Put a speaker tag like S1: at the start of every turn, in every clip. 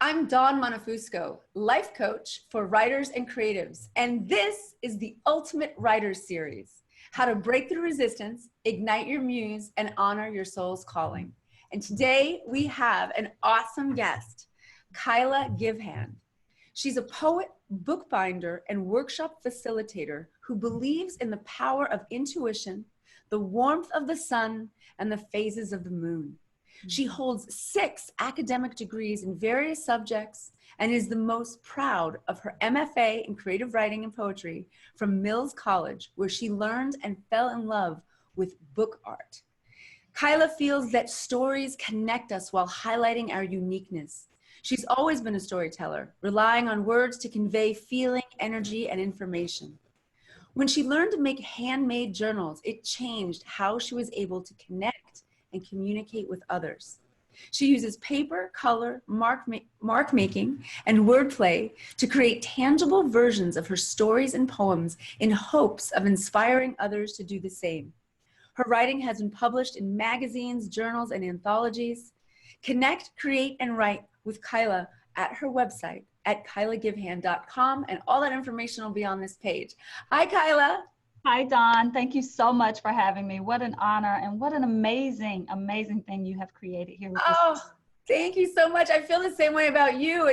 S1: I'm Dawn Montefusco, life coach for writers and creatives, and this is the Ultimate Writers Series, how to break through resistance, ignite your muse, and honor your soul's calling. And today we have an awesome guest, Kiala Givehand. She's a poet, bookbinder, and workshop facilitator who believes in the power of intuition, the warmth of the sun, and the phases of the moon. She holds 6 academic degrees in various subjects and is the most proud of her MFA in creative writing and poetry from Mills College, where she learned and fell in love with book art. Kiala feels that stories connect us while highlighting our uniqueness. She's always been a storyteller, relying on words to convey feeling, energy, and information. When she learned to make handmade journals, it changed how she was able to connect and communicate with others. She uses paper, color, mark making, and wordplay to create tangible versions of her stories and poems in hopes of inspiring others to do the same. Her writing has been published in magazines, journals, and anthologies. Connect, create, and write with Kiala at her website at kialagivehand.com, and all that information will be on this page. Hi, Kiala.
S2: Hi, Dawn. Thank you so much for having me. What an honor and what an amazing, amazing thing you have created here with this.
S1: Oh, thank you so much. I feel the same way about you.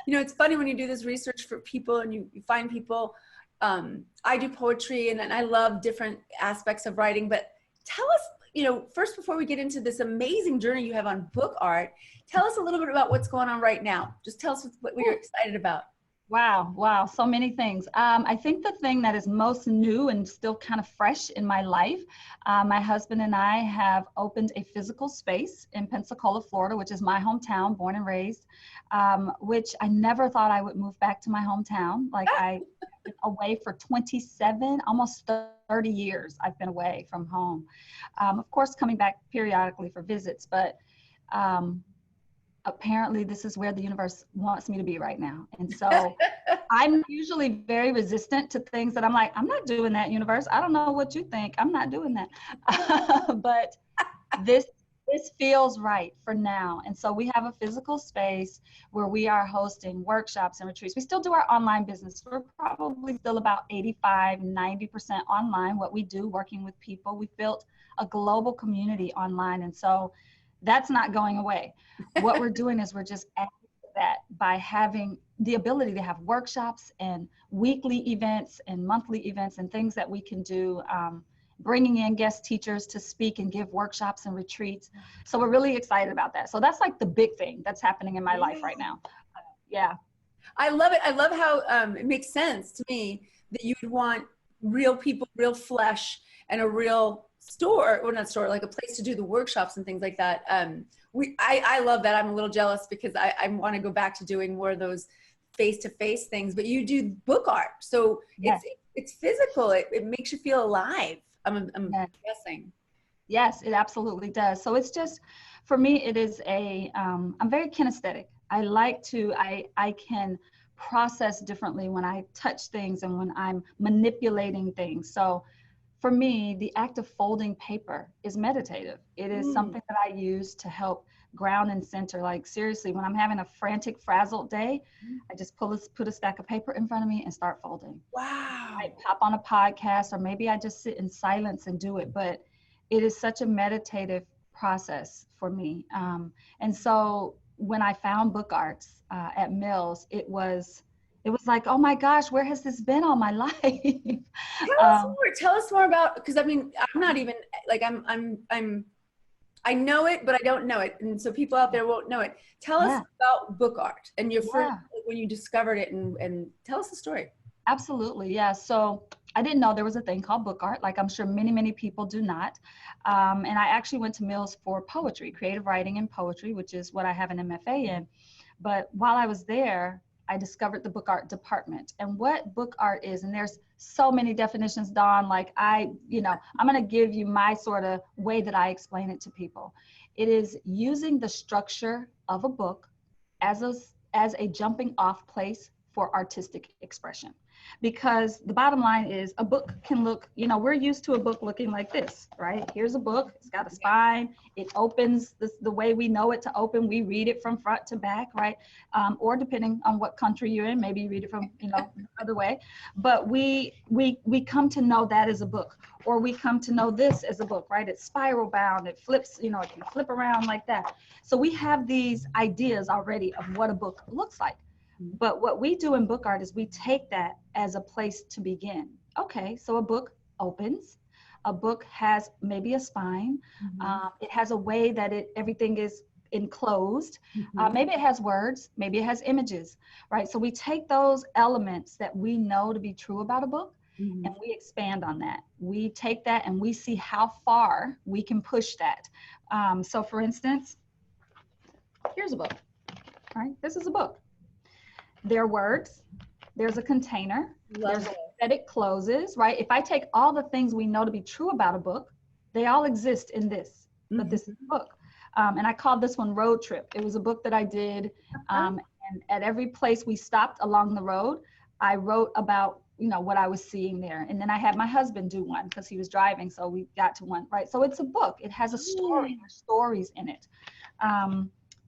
S1: It's funny when you do this research for people and you find people. I do poetry and I love different aspects of writing, but tell us, first before we get into this amazing journey you have on book art, tell us a little bit about what's going on right now. Just tell us what you're excited about.
S2: Wow, so many things. I think the thing that is most new and still kind of fresh in my life, my husband and I have opened a physical space in Pensacola, Florida, which is my hometown, born and raised, which I never thought I would move back to my hometown. Like I've been away for 27, almost 30 years I've been away from home. Of course, coming back periodically for visits, but apparently this is where the universe wants me to be right now. And so I'm usually very resistant to things that I'm like, I'm not doing that, universe. I don't know what you think. I'm not doing that. But this feels right for now. And so we have a physical space where we are hosting workshops and retreats. We still do our online business. We're probably still about 85, 90% online, what we do working with people. We've built a global community online. And so that's not going away. What we're doing is we're just adding to that by having the ability to have workshops and weekly events and monthly events and things that we can do, bringing in guest teachers to speak and give workshops and retreats. So we're really excited about that. So that's like the big thing that's happening in my life right now. Yeah.
S1: I love it. I love how it makes sense to me that you would want real people, real flesh, and a real store, or not store, like a place to do the workshops and things like that. I love that. I'm a little jealous because I want to go back to doing more of those face-to-face things, but you do book art. So yes. It's physical. It makes you feel alive. I'm guessing.
S2: Yes, it absolutely does. So it's just, for me, it is I'm very kinesthetic. I can process differently when I touch things and when I'm manipulating things. So for me, the act of folding paper is meditative. It is something that I use to help ground and center. Like seriously, when I'm having a frantic, frazzled day, I just put a stack of paper in front of me and start folding.
S1: Wow.
S2: I pop on a podcast, or maybe I just sit in silence and do it. But it is such a meditative process for me. And so when I found book arts at Mills, it was like, oh my gosh, where has this been all my life?
S1: Tell us more about, because I mean, I'm not even like, I know it, but I don't know it. And so people out there won't know it. Tell us about book art and your first, when you discovered it, and tell us the story.
S2: Absolutely. Yeah. So I didn't know there was a thing called book art. Like I'm sure many, many people do not. And I actually went to Mills for poetry, creative writing and poetry, which is what I have an MFA in. But while I was there, I discovered the book art department and what book art is. And there's so many definitions, Dawn, like I'm going to give you my sort of way that I explain it to people. It is using the structure of a book as a jumping off place for artistic expression. because the bottom line is a book can look, we're used to a book looking like this, right? Here's a book, it's got a spine, it opens the way we know it to open. We read it from front to back, right? Or depending on what country you're in, maybe you read it from, the other way. But we come to know that as a book, or we come to know this as a book, right? It's spiral bound, it flips, it can flip around like that. So we have these ideas already of what a book looks like. But what we do in book art is we take that as a place to begin. Okay, so a book opens. A book has maybe a spine. It has a way that everything is enclosed. Maybe it has words. Maybe it has images, right? So we take those elements that we know to be true about a book, and we expand on that. We take that and we see how far we can push that. So for instance, here's a book, right? This is a book. There are words, there's a container, there's a way that it closes, right? If I take all the things we know to be true about a book, they all exist in this, but this is a book. And I called this one Road Trip. It was a book that I did, and at every place we stopped along the road, I wrote about, what I was seeing there. And then I had my husband do one because he was driving, so we got to one, right? So it's a book. It has a story, there's stories in it.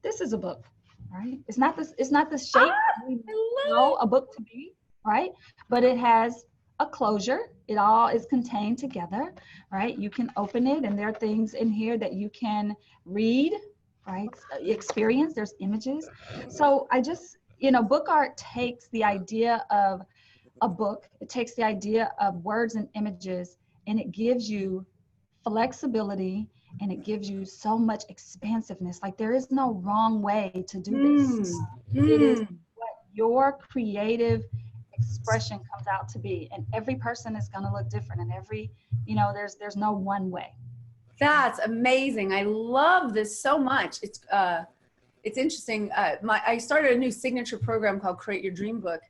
S2: This is a book. Right? It's not the shape we know a book to be, right? But it has a closure. It all is contained together, right? You can open it and there are things in here that you can read, right? Experience, there's images. So I just, book art takes the idea of a book, it takes the idea of words and images, and it gives you flexibility, and it gives you so much expansiveness. Like there is no wrong way to do this. It is what your creative expression comes out to be, and every person is going to look different, and every, there's no one way.
S1: That's amazing. I love this so much. It's interesting. I started a new signature program called Create Your Dream Book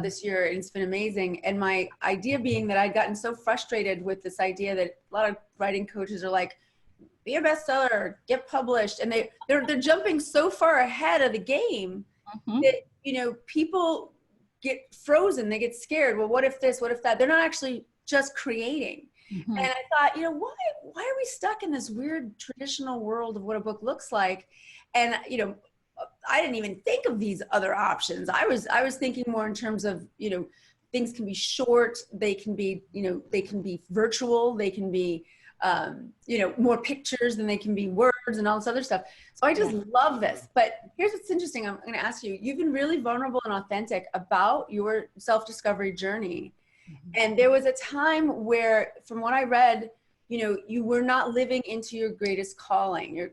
S1: this year, and it's been amazing. And my idea being that I'd gotten so frustrated with this idea that a lot of writing coaches are like, be a bestseller, get published, and they're jumping so far ahead of the game that people get frozen, they get scared. Well, what if this? What if that? They're not actually just creating. And I thought, why are we stuck in this weird traditional world of what a book looks like? And I didn't even think of these other options. I was thinking more in terms of things can be short, they can be they can be virtual, they can be more pictures than they can be words and all this other stuff. So I just love this. But here's what's interesting. I'm going to ask you, you've been really vulnerable and authentic about your self-discovery journey. And there was a time where, from what I read, you were not living into your greatest calling, your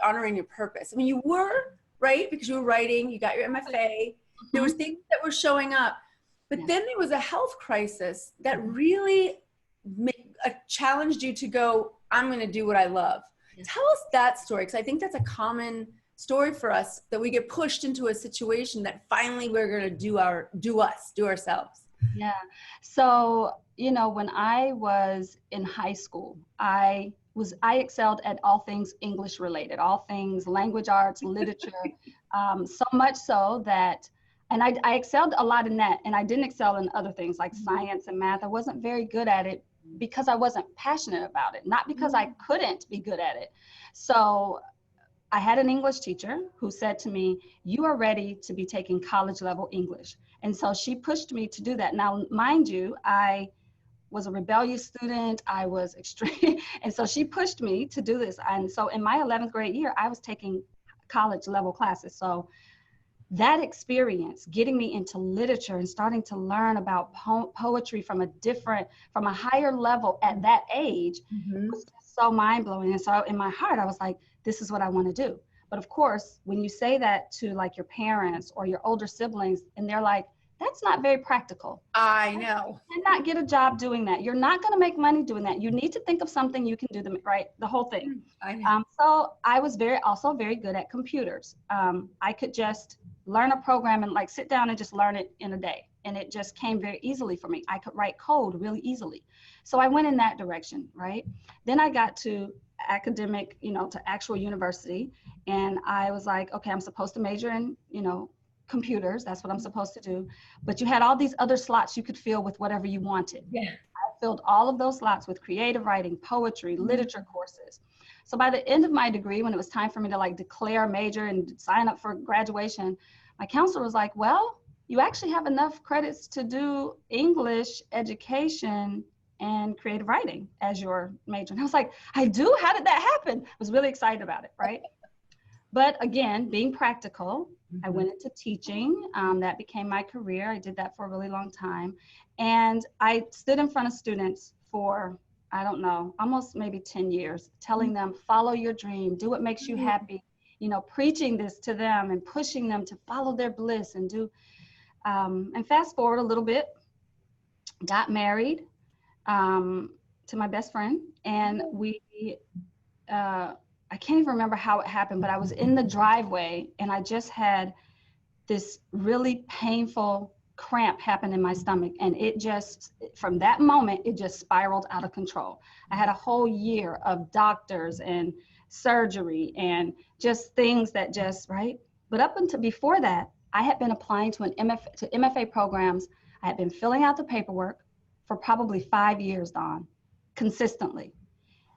S1: honoring your purpose. I mean, you were, right? Because you were writing, you got your MFA, there was things that were showing up, but then there was a health crisis that really challenged you to go, I'm going to do what I love. Tell us that story, because I think that's a common story for us, that we get pushed into a situation that finally we're going to do ourselves.
S2: Yeah. So, when I was in high school, I excelled at all things English related, all things language arts, literature, so much so that, and I excelled a lot in that, and I didn't excel in other things like science and math. I wasn't very good at it because I wasn't passionate about it, not because I couldn't be good at it. So I had an English teacher who said to me, you are ready to be taking college level English. And so she pushed me to do that. Now, mind you, I was a rebellious student. I was extreme. And so she pushed me to do this. And so in my 11th grade year, I was taking college level classes. So that experience, getting me into literature and starting to learn about poetry from a higher level at that age, was just so mind-blowing. And so in my heart, I was like, this is what I want to do. But of course, when you say that to like your parents or your older siblings, and they're like, that's not very practical.
S1: I know.
S2: You cannot get a job doing that. You're not going to make money doing that. You need to think of something you can do, right? The whole thing. So I was also very good at computers. I could just learn a program and like sit down and just learn it in a day. And it just came very easily for me. I could write code really easily. So I went in that direction, right? Then I got to academic, to actual university. And I was like, okay, I'm supposed to major in, computers. That's what I'm supposed to do. But you had all these other slots you could fill with whatever you wanted.
S1: Yeah.
S2: I filled all of those slots with creative writing, poetry, literature courses. So by the end of my degree, when it was time for me to like declare a major and sign up for graduation, my counselor was like, well, you actually have enough credits to do English education and creative writing as your major. And I was like, I do? How did that happen? I was really excited about it, right? But again, being practical, I went into teaching. That became my career. I did that for a really long time. And I stood in front of students for, I don't know, almost maybe 10 years, telling them, follow your dream, do what makes you happy, you know, preaching this to them and pushing them to follow their bliss and do. And fast forward a little bit, got married to my best friend, and we, I can't even remember how it happened, but I was in the driveway and I just had this really painful cramp happen in my stomach. And it just, from that moment, it just spiraled out of control. I had a whole year of doctors and surgery and just things that just, right? But up until before that, I had been applying to MFA programs. I had been filling out the paperwork for probably 5 years, Dawn, consistently.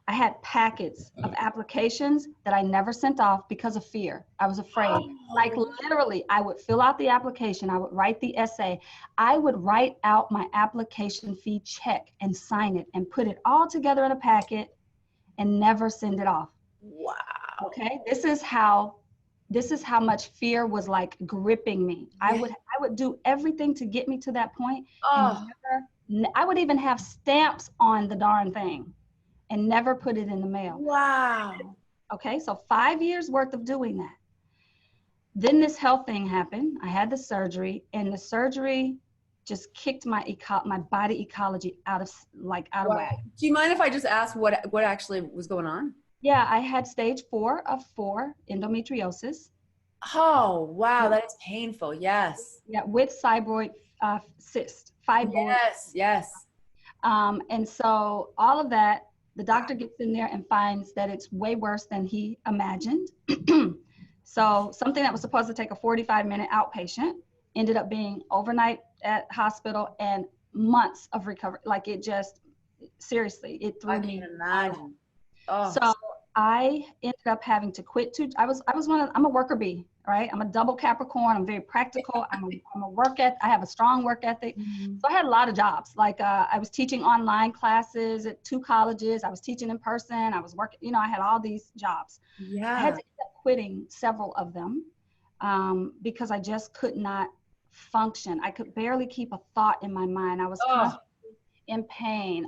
S2: I had packets of applications that I never sent off because of fear. I was afraid. Like literally, I would fill out the application. I would write the essay. I would write out my application fee check and sign it and put it all together in a packet and never send it off.
S1: Wow.
S2: Okay. This is how much fear was like gripping me. I would do everything to get me to that point. And I would even have stamps on the darn thing and never put it in the mail.
S1: Wow.
S2: Okay, so 5 years worth of doing that. Then this health thing happened. I had the surgery, and the surgery just kicked my body ecology out of whack.
S1: Do you mind if I just ask what actually was going on?
S2: Yeah, I had stage 4 of 4 endometriosis.
S1: Oh, wow, that is painful. Yes.
S2: Yeah, with fibroid cyst. Fibroid.
S1: Yes.
S2: And so all of that, the doctor gets in there and finds that it's way worse than he imagined. So something that was supposed to take a 45-minute outpatient ended up being overnight at hospital and months of recovery. Like it just, seriously, it threw me.
S1: I can imagine. Oh.
S2: So I ended up having to quit I'm a worker bee, right? I'm a double Capricorn. I'm very practical. I'm a I have a strong work ethic. So I had a lot of jobs. Like I was teaching online classes at 2 colleges. I was teaching in person. I was working, you know, I had all these jobs.
S1: Yeah.
S2: I had to end up quitting several of them because I just could not function. I could barely keep a thought in my mind. I was constantly in pain.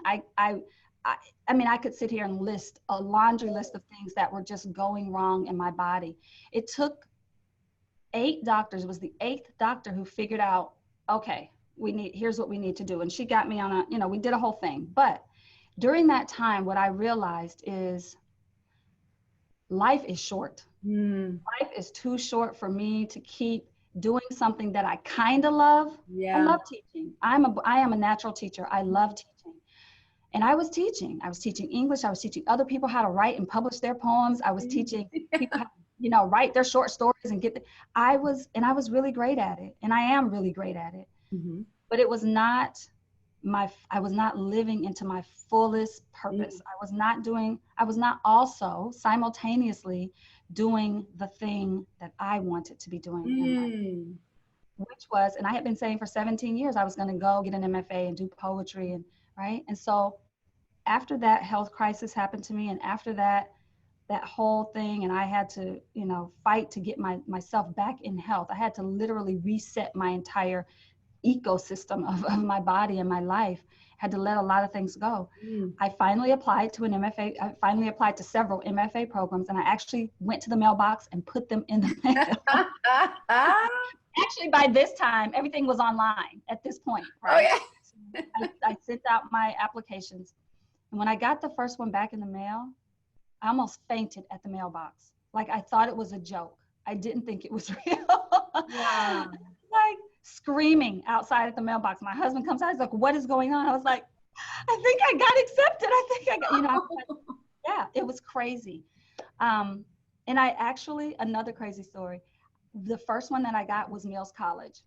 S2: I mean, I could sit here and list a laundry list of things that were just going wrong in my body. It took 8 doctors. It was the 8th doctor who figured out, okay, here's what we need to do. And she got me on we did a whole thing. But during that time, what I realized is life is short. Life is too short for me to keep doing something that I kind of love.
S1: Yeah.
S2: I love teaching. I am a natural teacher. I love teaching. And I was teaching English. I was teaching other people how to write and publish their poems. I was teaching people how to, write their short stories and I was really great at it. And I am really great at it. But it was not I was not living into my fullest purpose. I was not also simultaneously doing the thing that I wanted to be doing in life. Which was, and I had been saying for 17 years, I was going to go get an MFA and do poetry and right. And so after that health crisis happened to me, and after that whole thing, and I had to, fight to get myself back in health. I had to literally reset my entire ecosystem of my body and my life. I had to let a lot of things go. I finally applied to an MFA. I finally applied to several MFA programs, and I actually went to the mailbox and put them in the mail. Actually, by this time, everything was online at this point, right? Oh, yeah. I sent out my applications. And when I got the first one back in the mail, I almost fainted at the mailbox. Like I thought it was a joke. I didn't think it was real. Yeah. Like screaming outside at the mailbox. My husband comes out, he's like, what is going on? I was like, I think I got accepted. I think I got, yeah, it was crazy. And I actually, another crazy story, The first one that I got was Mills College.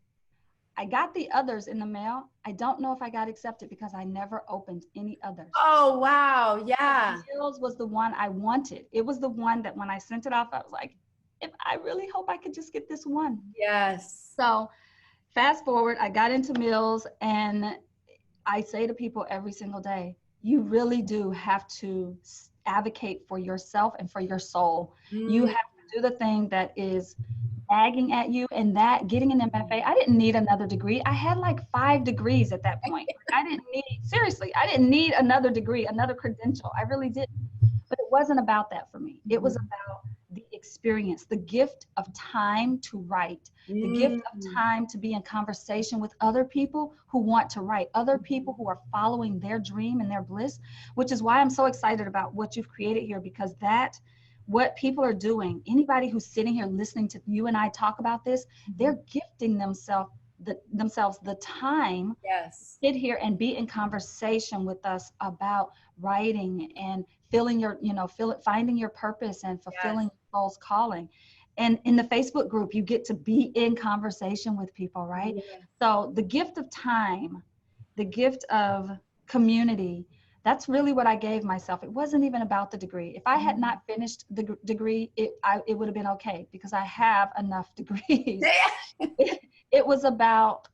S2: I got the others in the mail. I don't know if I got accepted because I never opened any others.
S1: Oh, wow. Yeah.
S2: Mills was the one I wanted. It was the one that when I sent it off, I was like, if I really hope I could just get this one.
S1: Yes.
S2: So fast forward, I got into Mills, and I say to people every single day, you really do have to advocate for yourself and for your soul. You have to do the thing that is nagging at you, and that getting an MFA, I didn't need another degree. I had like 5 degrees at that point. I didn't need, seriously, I didn't need another degree, another credential. I really didn't. But it wasn't about that for me. It was about the experience, the gift of time to write, the gift of time to be in conversation with other people who want to write, other people who are following their dream and their bliss, which is why I'm so excited about what you've created here, because that, what people are doing, anybody who's sitting here listening to you and I talk about this, they're gifting themselves the time
S1: Yes.
S2: to sit here and be in conversation with us about writing and feeling your, finding your purpose and fulfilling your soul's calling. And in the Facebook group, you get to be in conversation with people, right?
S1: Yeah.
S2: So the gift of time, the gift of community, that's really what I gave myself. It wasn't even about the degree. If I had not finished the degree, it would have been okay, because I have enough degrees. It was about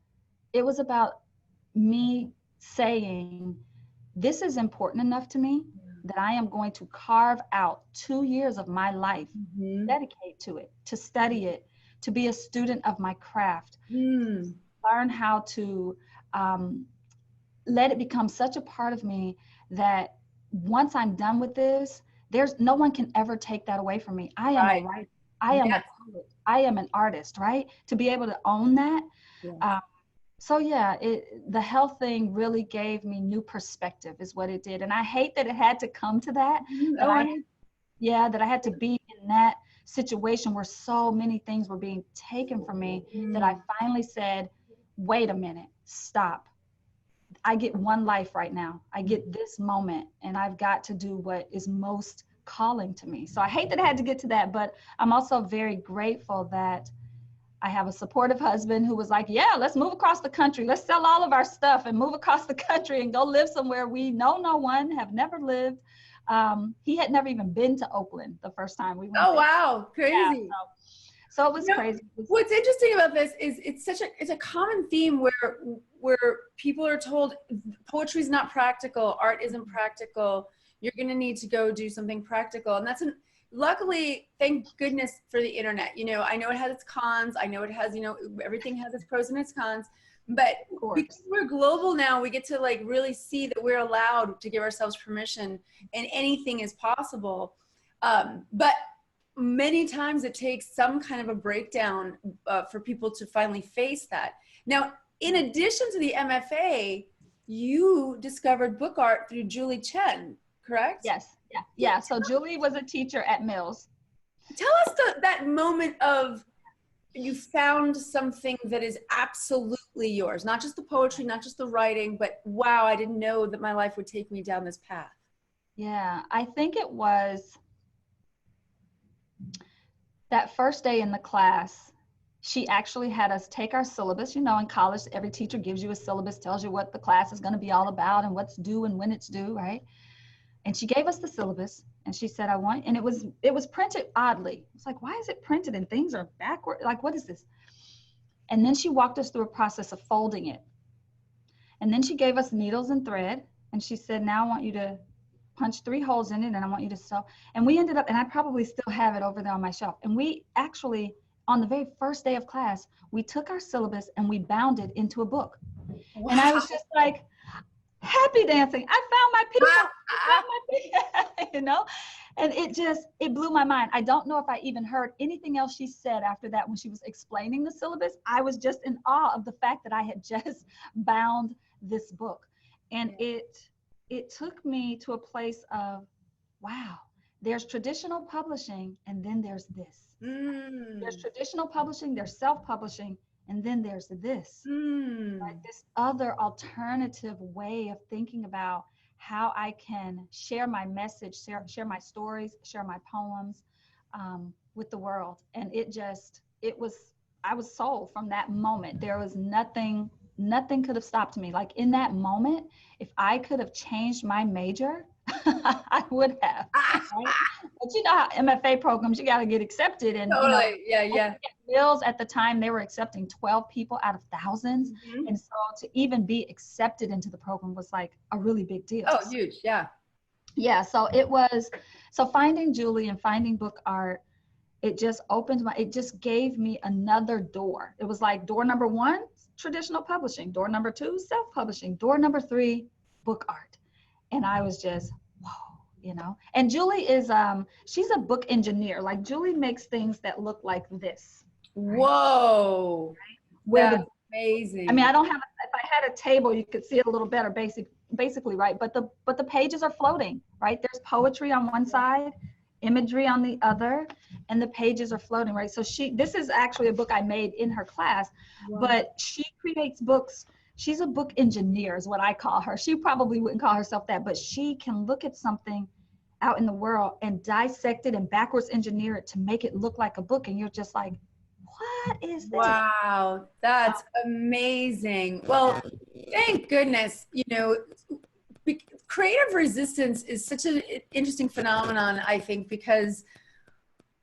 S2: me saying, this is important enough to me that I am going to carve out 2 years of my life, dedicate to it, to study it, to be a student of my craft, learn how to let it become such a part of me that once I'm done with this, there's no one can ever take that away from me. I am a writer. I am a poet. I am an artist, right? To be able to own that. So yeah, the health thing really gave me new perspective is what it did. And I hate that it had to come to that. That I had to be in that situation where so many things were being taken from me, that I finally said, wait a minute, stop. I get one life right now. I get this moment, and I've got to do what is most calling to me. So I hate that I had to get to that, but I'm also very grateful that I have a supportive husband who was like, yeah, let's move across the country. Let's sell all of our stuff and move across the country and go live somewhere we know no one, have never lived. He had never even been to Oakland the first time we went.
S1: Oh, wow. Crazy.
S2: Yeah, so it was crazy.
S1: What's interesting about this is it's a common theme where people are told poetry is not practical, art isn't practical, you're going to need to go do something practical. And luckily, thank goodness for the internet. I know it has its cons. I know it has, everything has its pros and its cons, but because we're global now, we get to like really see that we're allowed to give ourselves permission and anything is possible. But many times it takes some kind of a breakdown for people to finally face that. Now, in addition to the MFA, you discovered book art through Julie Chen, correct?
S2: Yes. Yeah. So Julie was a teacher at Mills.
S1: Tell us that moment of you found something that is absolutely yours, not just the poetry, not just the writing, but wow, I didn't know that my life would take me down this path.
S2: Yeah, I think it was that first day in the class. She actually had us take our syllabus. In college, every teacher gives you a syllabus, tells you what the class is going to be all about and what's due and when it's due, right? And she gave us the syllabus, and she said, and it was printed oddly. It's like, why is it printed and things are backward? Like, what is this? And then she walked us through a process of folding it. And then she gave us needles and thread, and she said, now I want you to punch 3 holes in it, and I want you to sew. And we ended up, and I probably still have it over there on my shelf. And we actually, on the very first day of class, we took our syllabus and we bound it into a book. Wow. And I was just like, happy dancing. I found my people. And it blew my mind. I don't know if I even heard anything else she said after that when she was explaining the syllabus. I was just in awe of the fact that I had just bound this book. And it took me to a place of, wow, there's traditional publishing, and then there's this. There's traditional publishing, there's self-publishing, and then there's this. Like this other alternative way of thinking about how I can share my message, share my stories, share my poems with the world. And it just, I was sold from that moment. There was nothing could have stopped me. Like in that moment, if I could have changed my major, I would have. Right? But you know how MFA programs, you got to get accepted. And, you know,
S1: Totally. Yeah, yeah.
S2: Mills at the time, they were accepting 12 people out of thousands.
S1: Mhm.
S2: And so to even be accepted into the program was like a really big deal.
S1: Oh, huge. Yeah.
S2: Yeah. So finding Julie and finding book art, it just it just gave me another door. It was like door number 1, traditional publishing, door number 2, self-publishing, door number 3, book art. And I was just, whoa, you know. And Julie is she's a book engineer. Like Julie makes things that look like this. Right?
S1: Whoa.
S2: Where
S1: That's amazing.
S2: I mean, I don't have if I had a table, you could see it a little better, basically, right? But the pages are floating, right? There's poetry on one side, imagery on the other, and the pages are floating, right? So this is actually a book I made in her class. Wow. But she creates books. She's a book engineer is what I call her. She probably wouldn't call herself that, but she can look at something out in the world and dissect it and backwards engineer it to make it look like a book. And you're just like, what is this?
S1: Wow, that's amazing. Well, thank goodness, you know, creative resistance is such an interesting phenomenon, I think, because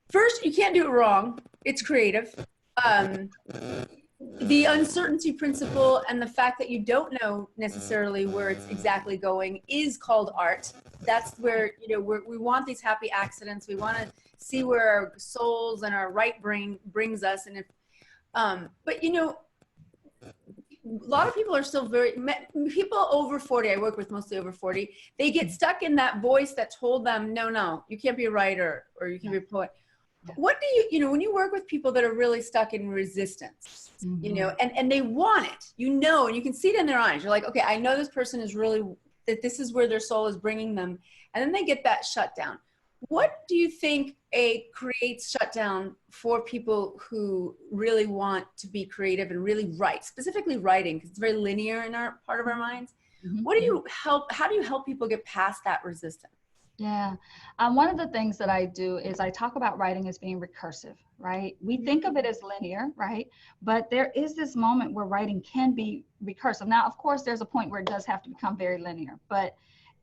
S1: first, you can't do it wrong. It's creative. The uncertainty principle and the fact that you don't know necessarily where it's exactly going is called art. That's where, you know, we want these happy accidents. We want to see where our souls and our right brain brings us. And if, but you know, a lot of people are still people over 40, I work with mostly over 40, they get stuck in that voice that told them, no, you can't be a writer or you can't be a poet. What do you know, when you work with people that are really stuck in resistance, mm-hmm. you know, and they want it, you know, and you can see it in their eyes. You're like, okay, I know this person is really, that this is where their soul is bringing them. And then they get that shutdown. What do you think creates shutdown for people who really want to be creative and really write, specifically writing, because it's very linear in our part of our minds. Mm-hmm. How do you help people get past that resistance?
S2: Yeah. One of the things that I do is I talk about writing as being recursive, right? We think of it as linear, right? But there is this moment where writing can be recursive. Now, of course, there's a point where it does have to become very linear, but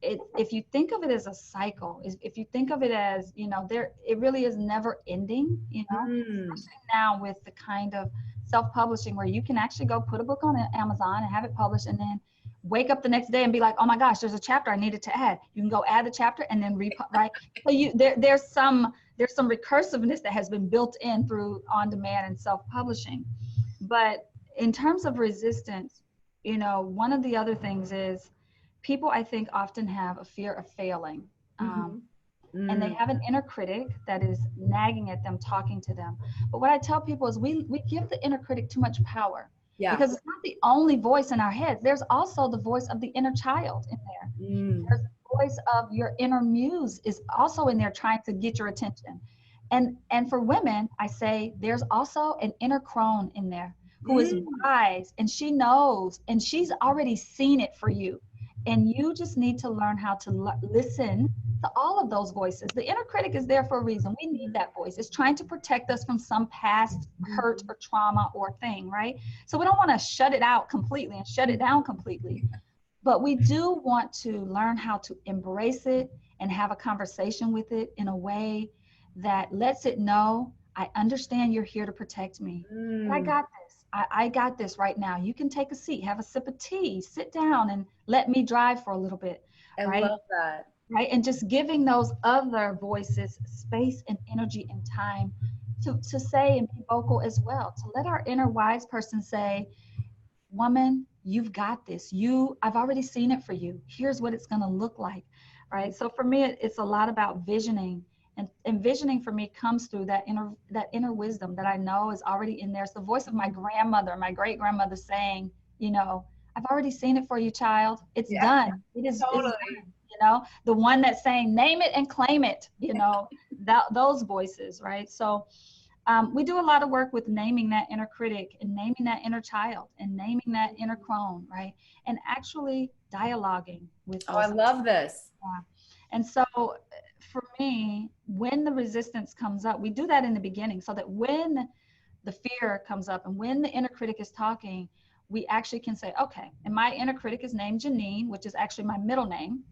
S2: if you think of it as a cycle, if you think of it as, you know, it really is never ending, you know, especially now with the kind of self-publishing where you can actually go put a book on Amazon and have it published and then wake up the next day and be like, oh my gosh, there's a chapter I needed to add. You can go add the chapter and then right. So there's some recursiveness that has been built in through on-demand and self-publishing. But in terms of resistance, you know, one of the other things is people, I think, often have a fear of failing. And they have an inner critic that is nagging at them, talking to them. But what I tell people is we give the inner critic too much power. Yeah. Because it's not the only voice in our heads. There's also the voice of the inner child in there. There's the voice of your inner muse is also in there trying to get your attention. And for women, I say there's also an inner crone in there who is wise and she knows and she's already seen it for you. And you just need to learn how to listen to all of those voices. The inner critic is there for a reason. We need that voice. It's trying to protect us from some past hurt or trauma or thing, right? So we don't want to shut it out completely and shut it down completely. But we do want to learn how to embrace it and have a conversation with it in a way that lets it know, I understand you're here to protect me. But I got this. I got this right now. You can take a seat, have a sip of tea, sit down and let me drive for a little bit.
S1: I love that.
S2: Right. And just giving those other voices space and energy and time to say and be vocal as well, to let our inner wise person say, woman, you've got this. I've already seen it for you. Here's what it's going to look like. Right. So for me, it's a lot about visioning. And visioning for me comes through that inner wisdom that I know is already in there. It's the voice of my grandmother, my great grandmother saying, you know, I've already seen it for you, child. It's done. It is totally. It's done, you know, the one that's saying, name it and claim it, you know, those voices, right? So we do a lot of work with naming that inner critic and naming that inner child and naming that inner crone, right? And actually dialoguing with those.
S1: Oh, I love this.
S2: Yeah. And so for me, when the resistance comes up, we do that in the beginning so that when the fear comes up. And when the inner critic is talking, we actually can say, okay, and my inner critic is named Janine, which is actually my middle name.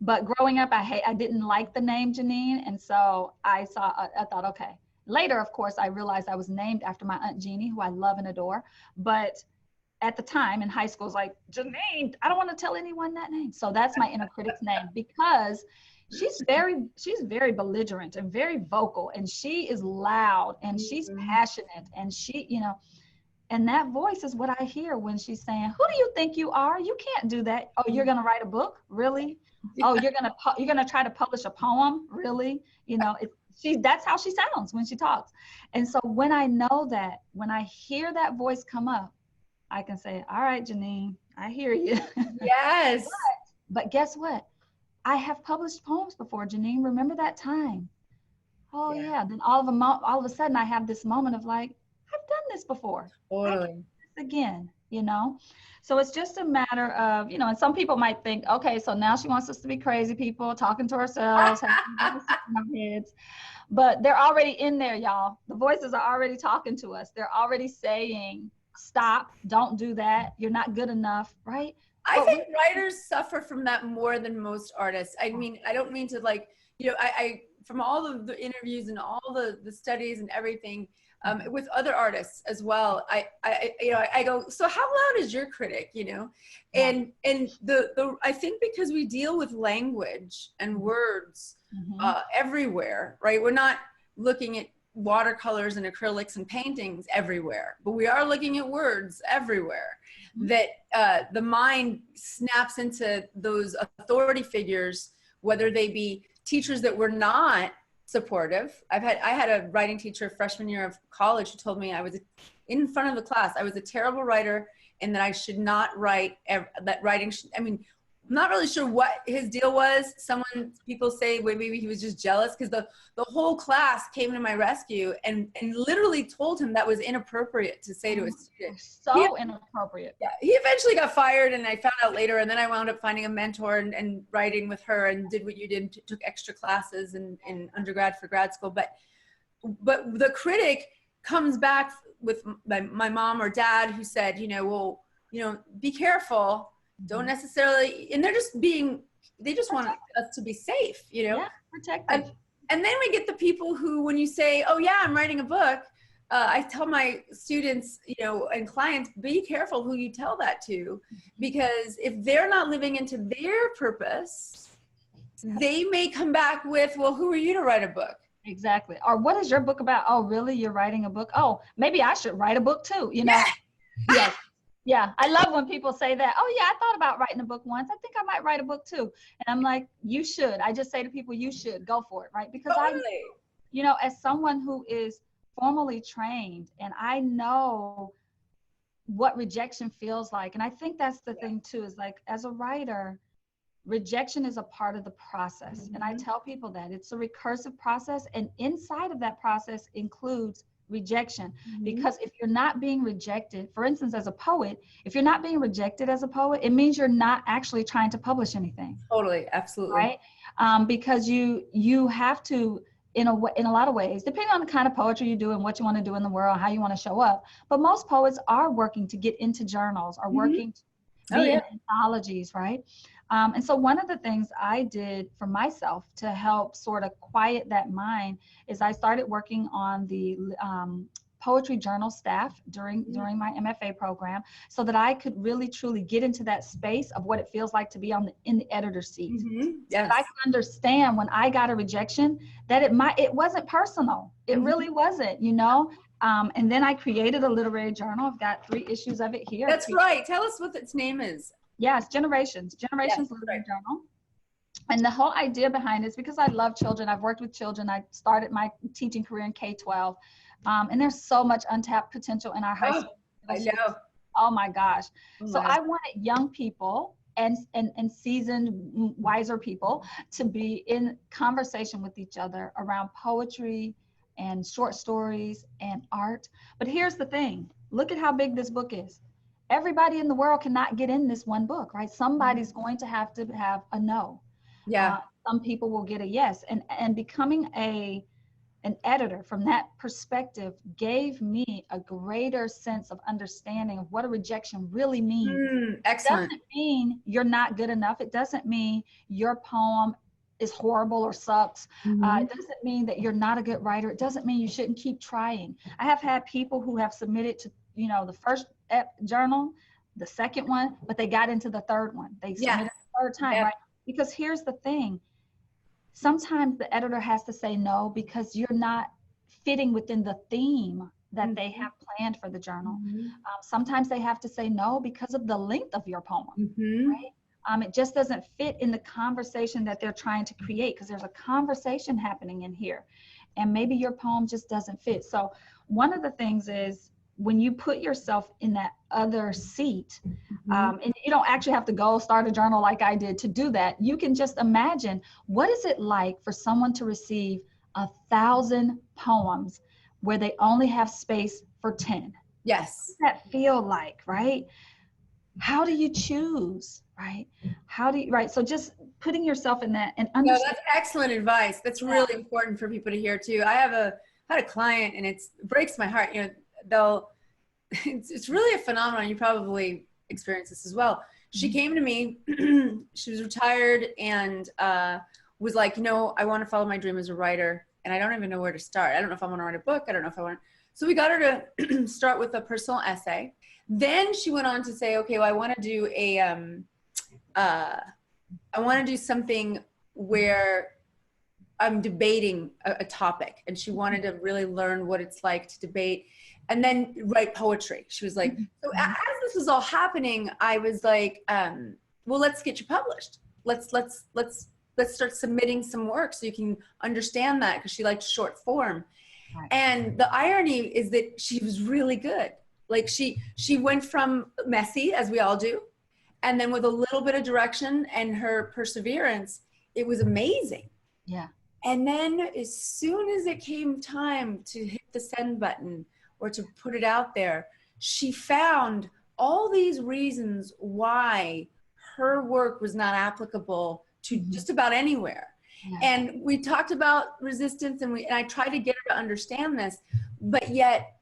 S2: But growing up, I didn't like the name Janine. And so I thought, okay. Later, of course, I realized I was named after my Aunt Jeannie, who I love and adore. But at the time in high school, it's like, Janine, I don't want to tell anyone that name. So that's my inner critic's name, because she's very belligerent and very vocal, and she is loud and she's passionate, and she, you know, and that voice is what I hear when she's saying, who do you think you are? You can't do that. Oh, you're going to write a book? Really? Oh, you're going to try to publish a poem? Really? You know, that's how she sounds when she talks. And so when I know that, when I hear that voice come up, I can say, all right, Janine, I hear you.
S1: Yes.
S2: But guess what? I have published poems before, Janine. Remember that time? Oh yeah. Then all of a sudden I have this moment of like, I've done this before.
S1: Totally.
S2: I can do this again, you know? So it's just a matter of, you know, and some people might think, okay, so now she wants us to be crazy people, talking to ourselves, having voices in our heads. But they're already in there, y'all. The voices are already talking to us. They're already saying, stop, don't do that. You're not good enough, right?
S1: I think writers suffer from that more than most artists. I mean, I don't mean to, like, you know, I from all of the interviews and all the studies and everything, with other artists as well, I go, so how loud is your critic, you know? And I think because we deal with language and words everywhere, right? We're not looking at watercolors and acrylics and paintings everywhere, but we are looking at words everywhere. That the mind snaps into those authority figures, whether they be teachers that were not supportive. I had a writing teacher freshman year of college who told me I was in front of the class, I was a terrible writer, and that I should not write, that writing, I mean, I'm not really sure what his deal was. People say, well, maybe he was just jealous, because the whole class came to my rescue and literally told him that was inappropriate to say to a student.
S2: So inappropriate.
S1: Yeah, he eventually got fired, and I found out later, and then I wound up finding a mentor and writing with her, and did what you did, took extra classes in undergrad for grad school. But the critic comes back with my mom or dad, who said, you know, well, you know, be careful. Don't necessarily, and they just want us to be safe, you know?
S2: Yeah, protective.
S1: And then we get the people who, when you say, oh yeah, I'm writing a book, I tell my students, you know, and clients, be careful who you tell that to, because if they're not living into their purpose, they may come back with, well, who are you to write a book?
S2: Exactly. Or what is your book about? Oh, really? You're writing a book? Oh, maybe I should write a book too, you know? Yes. Yeah, I love when people say that. Oh yeah, I thought about writing a book once. I think I might write a book too. And I'm like, you should. I just say to people, you should go for it, right? Because you know, as someone who is formally trained, and I know what rejection feels like. And I think that's the thing too, is like, as a writer, rejection is a part of the process. And I tell people that it's a recursive process, and inside of that process includes rejection. Because if you're not being rejected, for instance, as a poet, if you're not being rejected as a poet, it means you're not actually trying to publish anything.
S1: Totally, absolutely.
S2: Right? Because you have to, in a lot of ways, depending on the kind of poetry you do and what you want to do in the world, how you want to show up. But most poets are working to get into journals, are working to be in anthologies, right? And so one of the things I did for myself to help sort of quiet that mind is I started working on the poetry journal staff during my MFA program, so that I could really truly get into that space of what it feels like to be in the editor's seat. Yes. So I could understand when I got a rejection that it wasn't personal. It really wasn't, you know. And then I created a literary journal. I've got 3 issues of it here.
S1: That's right. Tell us what its name is.
S2: Yes, Generations Literary Journal. And the whole idea behind it is because I love children. I've worked with children. I started my teaching career in K-12. And there's so much untapped potential in our high school.
S1: I know.
S2: Oh my gosh. So I wanted young people and seasoned, wiser people to be in conversation with each other around poetry and short stories and art. But here's the thing. Look at how big this book is. Everybody in the world cannot get in this one book, right? Somebody's going to have a no. Yeah. Some people will get a yes. And becoming a an editor from that perspective gave me a greater sense of understanding of what a rejection really means.
S1: Excellent.
S2: It doesn't mean you're not good enough. It doesn't mean your poem is horrible or sucks. It doesn't mean that you're not a good writer. It doesn't mean you shouldn't keep trying. I have had people who have submitted to, the first journal, the second one, but they got into the third one. They submitted the third time, right? Because here's the thing. Sometimes the editor has to say no because you're not fitting within the theme that they have planned for the journal. Sometimes they have to say no because of the length of your poem, right? It just doesn't fit in the conversation that they're trying to create, because there's a conversation happening in here, and maybe your poem just doesn't fit. So one of the things is, when you put yourself in that other seat, and you don't actually have to go start a journal like I did to do that. You can just imagine, what is it like for someone to receive 1,000 poems where they only have space for 10?
S1: Yes.
S2: What does that feel like, right? How do you choose, right? Right? So just putting yourself in that and understand.
S1: No, that's excellent advice. That's really important for people to hear too. I had a client, and it breaks my heart. It's really a phenomenon. You probably experience this as well. She came to me, she was retired, and was like, I want to follow my dream as a writer, and I don't even know where to start. I don't know if I want to write a book. I don't know if I want to. So we got her to start with a personal essay. Then she went on to say, okay, well, I want to do something where I'm debating a topic, and she wanted to really learn what it's like to debate and then write poetry. She was like, so as this was all happening, I was like, well, let's get you published. Let's start submitting some work so you can understand that, because she liked short form. Right. And the irony is that she was really good. Like she went from messy, as we all do, and then with a little bit of direction and her perseverance, it was amazing.
S2: Yeah.
S1: And then as soon as it came time to hit the send button or to put it out there, she found all these reasons why her work was not applicable to just about anywhere. Yeah. And we talked about resistance, and I tried to get her to understand this, but yet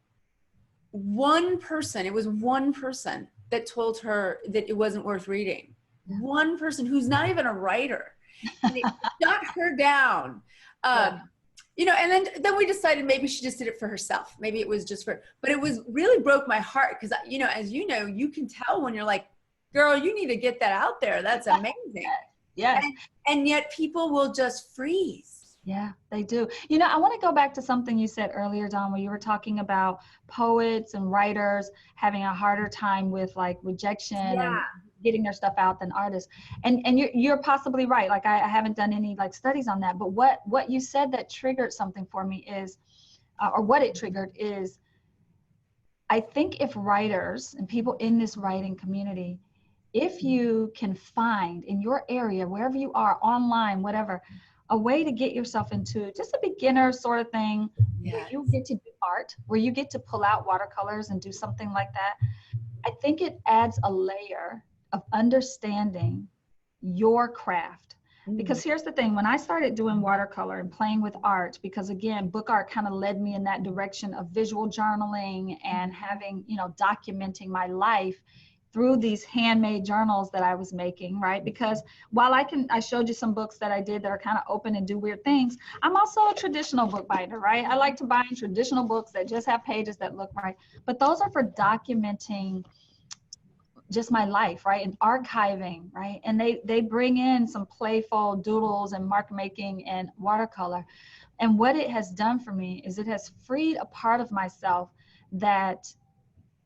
S1: it was one person that told her that it wasn't worth reading. One person who's not even a writer. And it shut her down. And then we decided maybe she just did it for herself. Maybe it was just but it really broke my heart, because, as you know, you can tell when you're like, girl, you need to get that out there. That's amazing.
S2: Yeah.
S1: And yet people will just freeze.
S2: Yeah, they do. I want to go back to something you said earlier, Dawn, where you were talking about poets and writers having a harder time with like rejection and getting their stuff out than artists. And you're possibly right. Like I haven't done any like studies on that, but what you said that triggered something for me is, or what it triggered is, I think if writers and people in this writing community, if you can find in your area, wherever you are, online, whatever, a way to get yourself into just a beginner sort of thing, where you get to do art, where you get to pull out watercolors and do something like that, I think it adds a layer of understanding your craft. Because here's the thing, when I started doing watercolor and playing with art, because again, book art kind of led me in that direction of visual journaling and having, documenting my life through these handmade journals that I was making, right? Because while I showed you some books that I did that are kind of open and do weird things, I'm also a traditional book binder, right? I like to bind traditional books that just have pages that look right. But those are for documenting just my life, right? And archiving, right? And they bring in some playful doodles and mark making and watercolor. And what it has done for me is it has freed a part of myself that,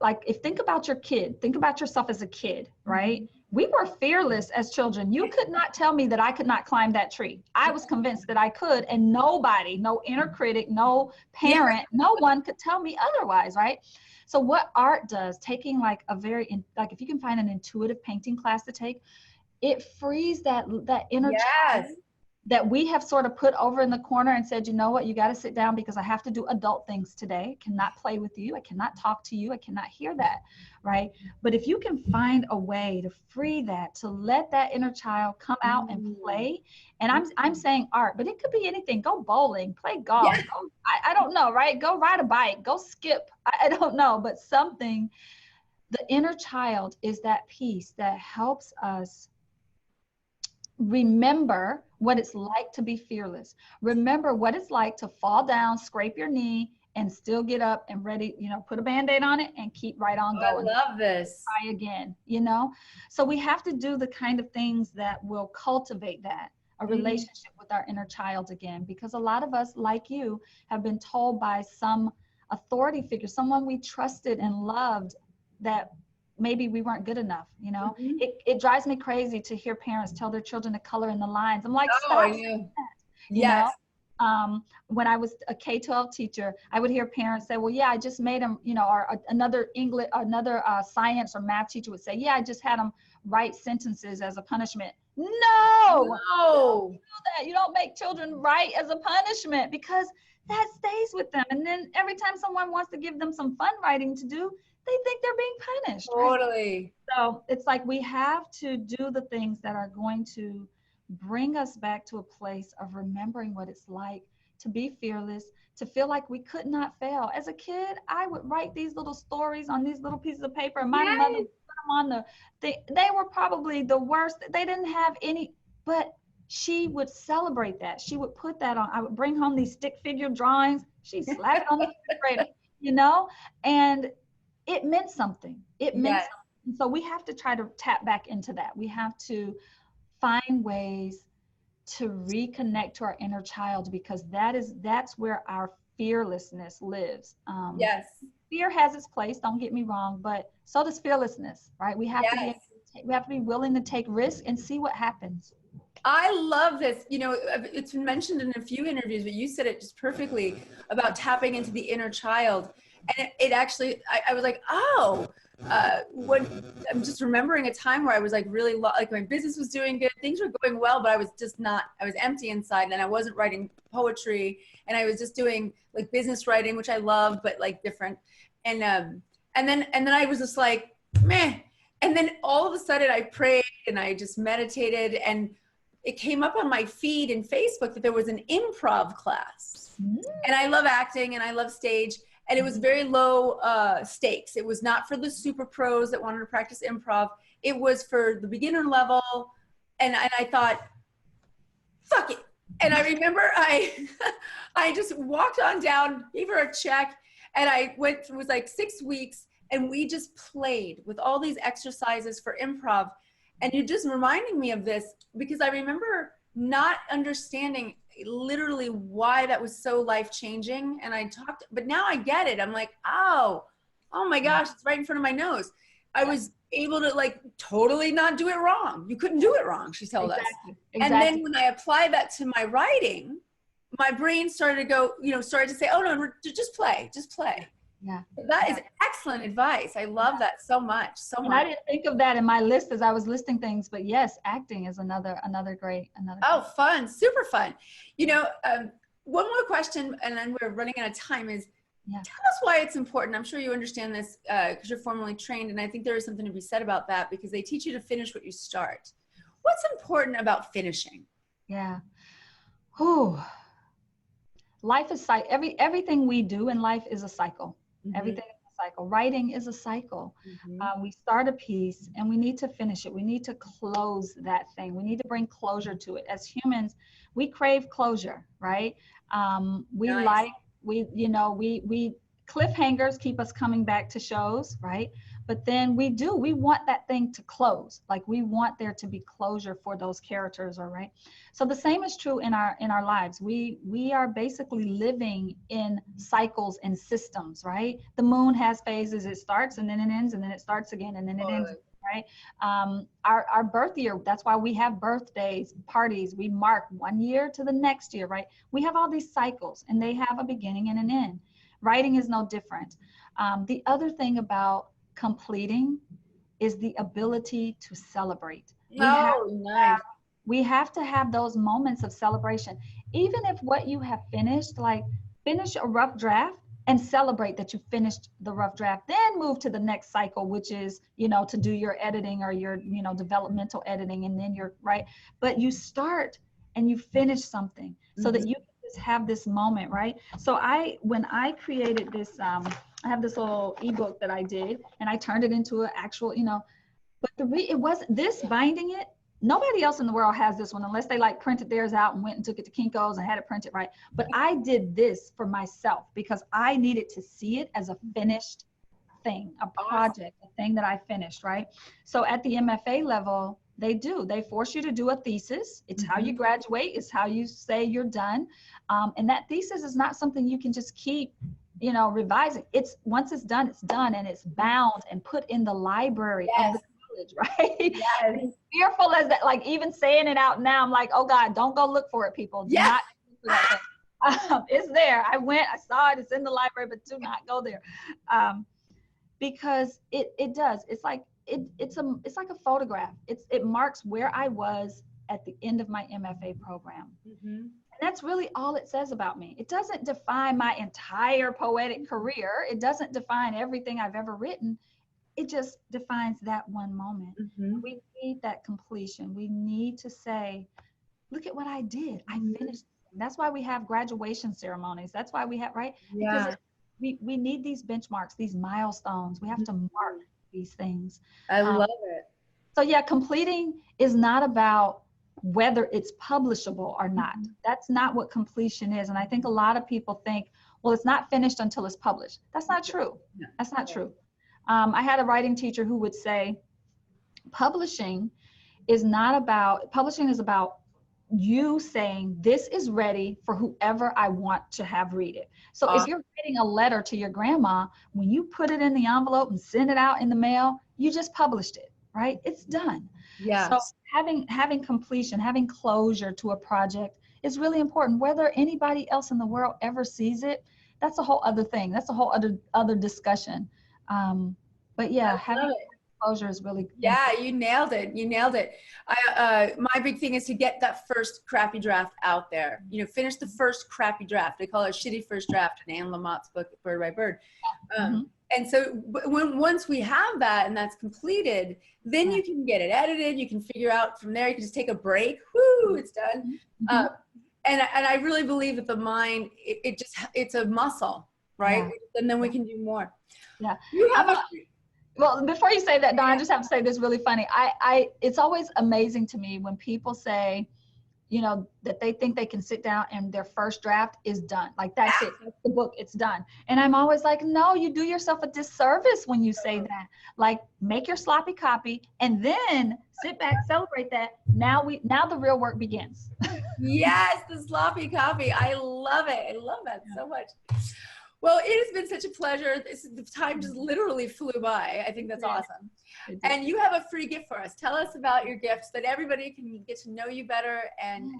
S2: like, think about your kid, think about yourself as a kid, right? We were fearless as children. You could not tell me that I could not climb that tree. I was convinced that I could, and nobody, no inner critic, no parent, no one could tell me otherwise, right? So what art does, taking like if you can find an intuitive painting class to take, it frees that inner child that we have sort of put over in the corner and said, you know what, you got to sit down because I have to do adult things today. I cannot play with you. I cannot talk to you. I cannot hear that, right? But if you can find a way to free that, to let that inner child come out and play, and I'm saying art, but it could be anything. Go bowling, play golf, go, I don't know, right? Go ride a bike, go skip. I don't know, but something, the inner child is that piece that helps us remember what it's like to be fearless. Remember what it's like to fall down, scrape your knee, and still get up and ready, you know, put a Band-Aid on it and keep right on going.
S1: I love this.
S2: Try again, you know? So we have to do the kind of things that will cultivate that, a relationship with our inner child again, because a lot of us, like you, have been told by some authority figure, someone we trusted and loved, that maybe we weren't good enough, you know? It drives me crazy to hear parents tell their children to color in the lines. I'm like, stop saying that, you know? When I was a K-12 teacher, I would hear parents say, well, yeah, I just made them, you know, or another English, another science or math teacher would say, yeah, I just had them write sentences as a punishment. No, don't do that. You don't make children write as a punishment, because that stays with them. And then every time someone wants to give them some fun writing to do, they think they're being punished.
S1: Totally.
S2: Right? So it's like we have to do the things that are going to bring us back to a place of remembering what it's like to be fearless, to feel like we could not fail. As a kid, I would write these little stories on these little pieces of paper, and my mother would put them on they were probably the worst. They didn't have any, but she would celebrate that. She would put that on. I would bring home these stick figure drawings. She'd slap it on the refrigerator, you know, and it meant something. It meant something. And so we have to try to tap back into that. We have to find ways to reconnect to our inner child, because that's where our fearlessness lives. Fear has its place, don't get me wrong, but so does fearlessness, right? We have to be willing to take risks and see what happens.
S1: I love this. You know, it's been mentioned in a few interviews, but you said it just perfectly about tapping into the inner child. And it actually, I was like, when I'm just remembering a time where I was like really like my business was doing good, things were going well, but I was just not, I was empty inside, and I wasn't writing poetry, and I was just doing like business writing, which I love, but like different. And then I was just like, meh. And then all of a sudden I prayed and I just meditated, and it came up on my feed in Facebook that there was an improv class. And I love acting and I love stage. And it was very low stakes. It was not for the super pros that wanted to practice improv. It was for the beginner level. And I thought, fuck it. And I remember I just walked on down, gave her a check, and I went through, it was like 6 weeks, and we just played with all these exercises for improv. And you're just reminding me of this, because I remember not understanding literally why that was so life-changing. And I talked, but now I get it. I'm like, oh my gosh, it's right in front of my nose. I was able to like totally not do it wrong. You couldn't do it wrong, she told us. And then when I applied that to my writing, my brain started to go, started to say, oh no, just play.
S2: Yeah.
S1: That is excellent advice. I love that so much.
S2: And I didn't think of that in my list as I was listing things, but yes, acting is another great.
S1: Fun. Super fun. One more question, and then we're running out of time, is tell us why it's important. I'm sure you understand this because you're formally trained, and I think there is something to be said about that, because they teach you to finish what you start. What's important about finishing?
S2: Yeah. Life is everything we do in life is a cycle. Everything is a cycle. Writing is a cycle. We start a piece and we need to finish it. We need to close that thing. We need to bring closure to it. As humans, we crave closure, right? We cliffhangers keep us coming back to shows, right? But then we want that thing to close. Like we want there to be closure for those characters, all right? So the same is true in our lives. We are basically living in cycles and systems, right? The moon has phases. It starts and then it ends, and then it starts again and then it ends, right? Our birth year, that's why we have birthdays, parties. We mark 1 year to the next year, right? We have all these cycles, and they have a beginning and an end. Writing is no different. The other thing about completing is the ability to celebrate.
S1: Nice.
S2: We have to have those moments of celebration. Even if what you have finished, like finish a rough draft and celebrate that you finished the rough draft, then move to the next cycle, which is, you know, to do your editing or your, you know, developmental editing, and then you're right. But you start and you finish something so that you can just have this moment, right? So when I created this, I have this little ebook that I did, and I turned it into an actual, you know, but it wasn't this binding it. Nobody else in the world has this one unless they like printed theirs out and went and took it to Kinko's and had it printed, right? But I did this for myself because I needed to see it as a finished thing, a project, a thing that I finished, right? So at the MFA level, they force you to do a thesis. It's how you graduate. It's how you say you're done. And that thesis is not something you can just keep, you know, revising. It's once it's done, and it's bound and put in the library of the college, right?
S1: Yes.
S2: As fearful as that, like even saying it out now, I'm like, oh God, don't go look for it, people. Do not look for that thing. It's there. I went, I saw it. It's in the library, but do not go there. Because it does. It's like it's like a photograph. It marks where I was at the end of my MFA program. And that's really all it says about me. It doesn't define my entire poetic career. It doesn't define everything I've ever written. It just defines that one moment. We need that completion. We need to say, look at what I did. I finished. That's why we have graduation ceremonies. That's why we have, right?
S1: Yeah.
S2: Because we need these benchmarks, these milestones. We have to mark these things.
S1: I love it.
S2: So yeah, completing is not about whether it's publishable or not. That's not what completion is. And I think a lot of people think, well, it's not finished until it's published. That's not true. That's not true. I had a writing teacher who would say, publishing is about you saying, this is ready for whoever I want to have read it. So if you're writing a letter to your grandma, when you put it in the envelope and send it out in the mail, you just published it, right? It's done.
S1: Yeah.
S2: So having completion, having closure to a project is really important. Whether anybody else in the world ever sees it, that's a whole other thing. That's a whole other discussion. But yeah, having closure is really
S1: important. You nailed it. You nailed it. My big thing is to get that first crappy draft out there. You know, finish the first crappy draft. They call it a shitty first draft in Anne Lamott's book, Bird by Bird. And so once we have that and that's completed, then you can get it edited. You can figure out from there. You can just take a break. Whoo, it's done. And I really believe that the mind, it's a muscle, right? And then we can do more.
S2: Yeah.
S1: You have
S2: well, before you say that, Dawn, I just have to say this really funny. It's always amazing to me when people say, you know, that they think they can sit down and their first draft is done. Like that's it, that's the book, it's done. And I'm always like, no, you do yourself a disservice when you say that. Like, make your sloppy copy and then sit back, celebrate that. Now the real work begins.
S1: Yes, the sloppy copy. I love it. I love that so much. Well, it has been such a pleasure. The time just literally flew by. I think that's awesome. And you have a free gift for us. Tell us about your gift so that everybody can get to know you better and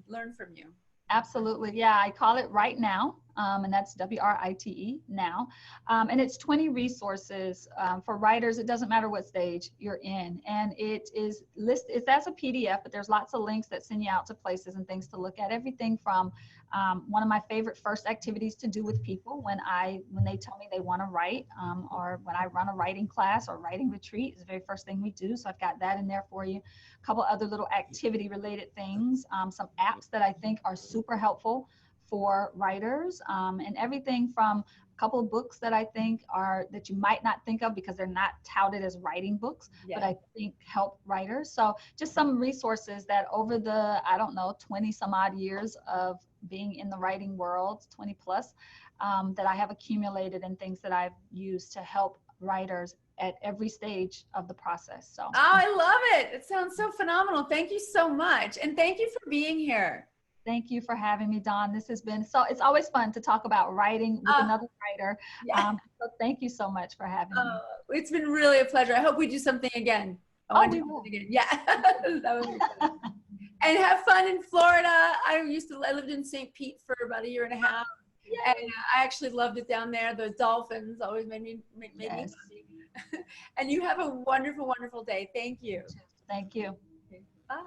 S1: learn from you.
S2: Absolutely. Yeah, I call it Write Now, and that's WRITE now. And it's 20 resources for writers. It doesn't matter what stage you're in. And it's as a PDF, but there's lots of links that send you out to places and things to look at. Everything from one of my favorite first activities to do with people when they tell me they want to write, or when I run a writing class or writing retreat is the very first thing we do. So I've got that in there for you. A couple other little activity related things, some apps that I think are super helpful for writers, and everything from a couple of books that I think that you might not think of because they're not touted as writing books, but I think help writers. So just some resources that over the, 20 some odd years of being in the writing world, 20 plus, that I have accumulated and things that I've used to help writers at every stage of the process. So
S1: I love it. It sounds so phenomenal. Thank you so much. And thank you for being here.
S2: Thank you for having me, Dawn. This has been it's always fun to talk about writing with another writer. So thank you so much for having me.
S1: It's been really a pleasure. I hope we do something again.
S2: We will.
S1: Again. Yeah. That would be fun. And have fun in Florida. I lived in St. Pete for about 1.5 years. Yay. And I actually loved it down there. The dolphins always made me happy. And you have a wonderful, wonderful day. Thank you.
S2: Thank you.
S1: Okay. Bye.